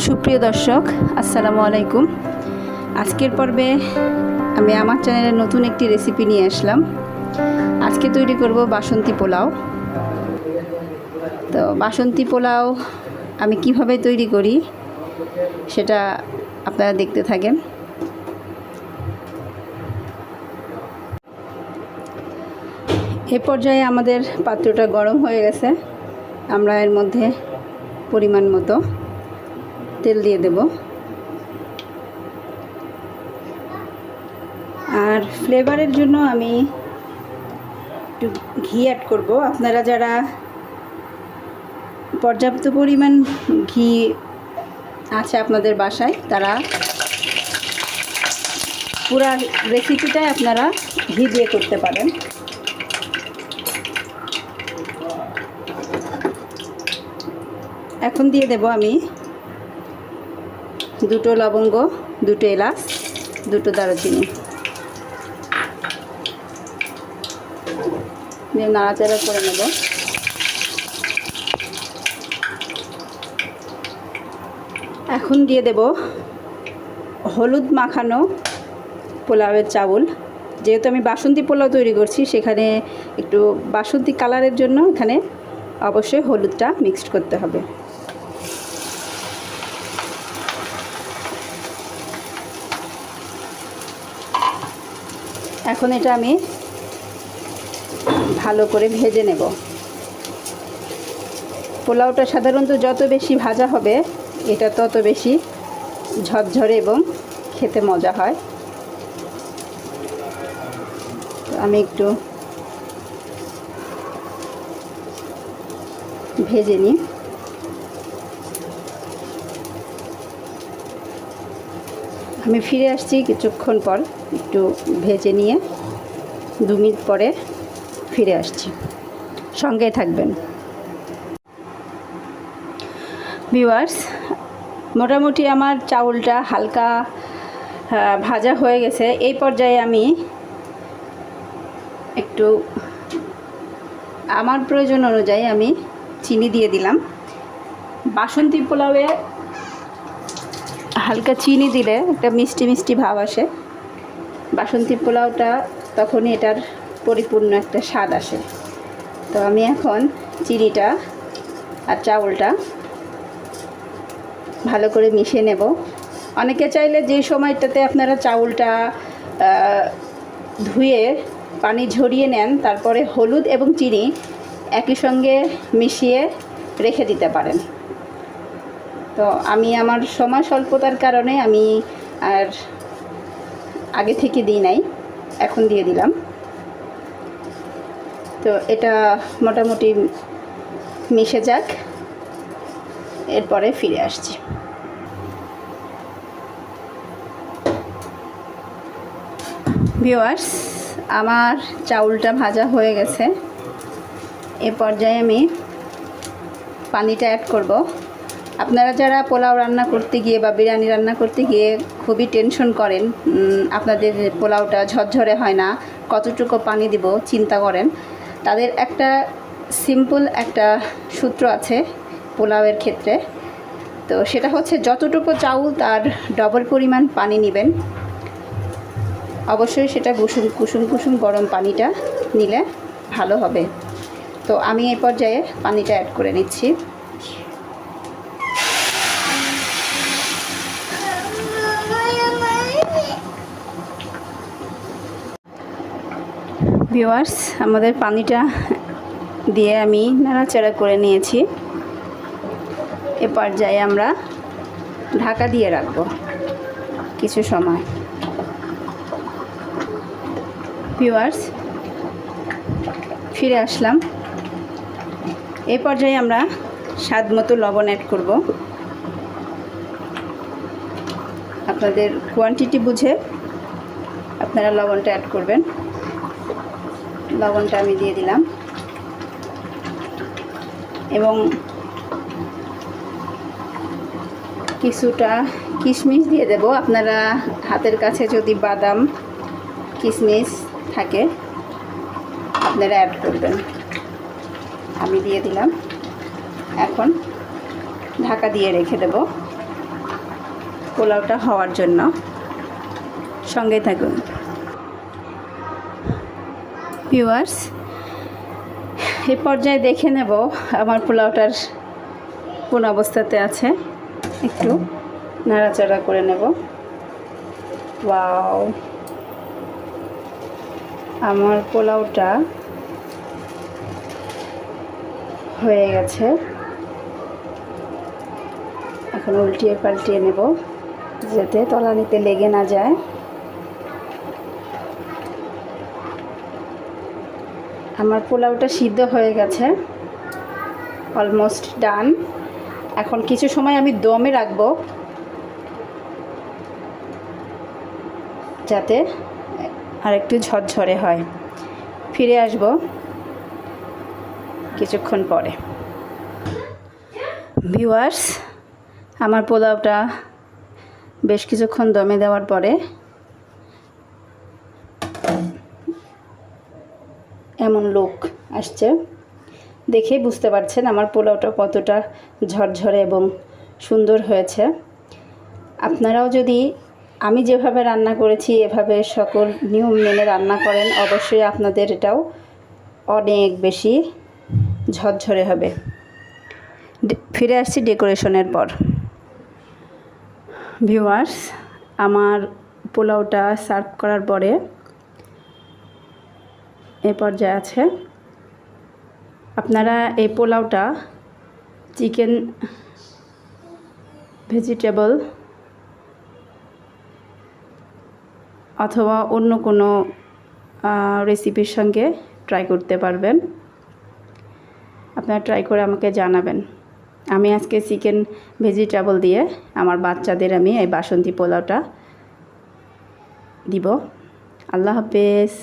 সুপ্রিয় দর্শক, আসসালামু আলাইকুম। আজকের পর্বে আমি আমার চ্যানেলে নতুন একটি রেসিপি নিয়ে আসলাম। আজকে তৈরি করব বাসন্তী পোলাও। তো বাসন্তী পোলাও আমি কিভাবে তৈরি করি সেটা আপনারা দেখতে থাকেন। এ পর্যায়ে আমাদের পাত্রটা গরম হয়ে গেছে। আমরা এর মধ্যে পরিমাণ মতো তেল দিয়ে দেব। আর ফ্লেভারের জন্য আমি একটু ঘি অ্যাড করব। আপনারা যারা পর্যাপ্ত পরিমাণ ঘি আছে আপনাদের বাসায়, তারা পুরা রেসিপিটাই আপনারা ঘি দিয়ে করতে পারেন। এখন দিয়ে দেব আমি 2টো লবঙ্গ, 2টো এলাচ, 2টো দারুচিনি দিয়ে নাড়াচাড়া করে নেব। এখন দিয়ে দেব হলুদ মাখানো পোলাওয়ের চাউল। যেহেতু আমি বাসন্তী পোলাও তৈরি করছি, সেখানে একটু বাসন্তী কালারের জন্য এখানে অবশ্যই হলুদটা মিক্সড করতে হবে। এখন এটা আমি ভালো করে ভেজে নেব। পোলাওটা সাধারণত যত বেশি ভাজা হবে, এটা তত বেশি ঝরঝরে এবং খেতে মজা হয়। আমি একটু ভেজে নিই। আমি ফিরে আসছি কিছুক্ষণ পর, একটু ভেজে নিয়ে 2 মিনিট পরে ফিরে আসছি, সঙ্গে থাকবেন। ভিউয়ার্স, মোটামুটি আমার চাউলটা হালকা ভাজা হয়ে গেছে। এই পর্যায়ে আমি একটু আমার প্রয়োজন অনুযায়ী আমি চিনি দিয়ে দিলাম। বাসন্তী পোলাওয়ে হালকা চিনি দিলে একটা মিষ্টি মিষ্টি ভাব আসে। বাসন্তী পোলাওটা তখনই এটার পরিপূর্ণ একটা স্বাদ আসে। তো আমি এখন চিনিটা আর চাউলটা ভালো করে মিশিয়ে নেব। অনেকে চাইলে যে সময়টাতে আপনারা চাউলটা ধুয়ে পানি ঝরিয়ে নেন, তারপরে হলুদ এবং চিনি একই সঙ্গে মিশিয়ে রেখে দিতে পারেন। তো আমি আমার সময় স্বল্পতার কারণে আমি আর আগে থেকে দিই নাই, এখন দিয়ে দিলাম। তো এটা মোটামুটি মিশে যাক, এরপরে ফিরে আসছি। ভিউয়ার্স, আমার চাউলটা ভাজা হয়ে গেছে। এ পর্যায়ে আমি পানিটা অ্যাড করব। আপনারা যারা পোলাও রান্না করতে গিয়ে বা বিরিয়ানি রান্না করতে গিয়ে খুবই টেনশন করেন, আপনাদের পোলাওটা ঝরঝরে হয় না, কতটুকু পানি দিব চিন্তা করেন, তাদের একটা সিম্পল একটা সূত্র আছে পোলাওয়ের ক্ষেত্রে। তো সেটা হচ্ছে, যতটুকু চাউল তার ডবল পরিমাণ পানি নেবেন। অবশ্যই সেটা কুসুম কুসুম গরম পানিটা নিলে ভালো হবে। তো আমি এই পর্যায়ে পানিটা অ্যাড করে নিচ্ছি। ভিউয়ার্স, আমাদের পানিটা দিয়ে আমি নাড়াচাড়া করে নিয়েছি। এ পর্যায়ে আমরা ঢাকা দিয়ে রাখব কিছু সময়। ভিউয়ার্স, ফিরে আসলাম। এই পর্যায়ে আমরা স্বাদ মতো লবণ অ্যাড করব। আপনাদের কোয়ান্টিটি বুঝে আপনারা লবণটা অ্যাড করবেন। লবণটা আমি দিয়ে দিলাম এবং কিছুটা কিশমিশ দিয়ে দেব। আপনারা হাতের কাছে যদি বাদাম কিশমিশ থাকে আপনারা অ্যাড করবেন। আমি দিয়ে দিলাম। এখন ঢাকা দিয়ে রেখে দেব পোলাওটা হওয়ার জন্য। সঙ্গে থাকুন ভিউয়ার্স। এই পর্যায়ে দেখে নেব আমার পোলাওটার কোন অবস্থাতে আছে। একটু নাড়াচাড়া করে নেব। ওয়াও, আমার পোলাওটা হয়ে গেছে। এখন উল্টিয়ে পাল্টিয়ে নেব যাতে তলানিতে লেগে না যায়। আমার পোলাওটা সিদ্ধ হয়ে গেছে, অলমোস্ট ডান। এখন কিছু সময় আমি দমে রাখবো যাতে আর একটু ঝরঝরে হয়। ফিরে আসব কিছুক্ষণ পরে। ভিউয়ার্স, আমার পোলাওটা বেশ কিছুক্ষণ দমে দেওয়ার পরে এমন লুক আসছে। দেখেই বুঝতে পারছেন আমার পোলাওটা কতটা ঝরঝরে এবং সুন্দর হয়েছে। আপনারাও যদি আমি যেভাবে রান্না করেছি এভাবে সকল নিয়ম মেনে রান্না করেন, অবশ্যই আপনাদের এটাও অনেক বেশি ঝরঝরে হবে। ফিরে আসছি ডেকোরেশনের পর। ভিউয়ার্স, আমার পোলাওটা সার্ভ করার পরে এই পর্যায়ে আছে। আপনারা এই পোলাওটা চিকেন, ভেজিটেবল অথবা অন্য কোনো রেসিপির সঙ্গে ট্রাই করতে পারবেন। আপনারা ট্রাই করে আমাকে জানাবেন। আমি আজকে চিকেন ভেজিটেবল দিয়ে আমার বাচ্চাদের আমি এই বাসন্তী পোলাওটা দিব। আল্লাহ হাফেজ।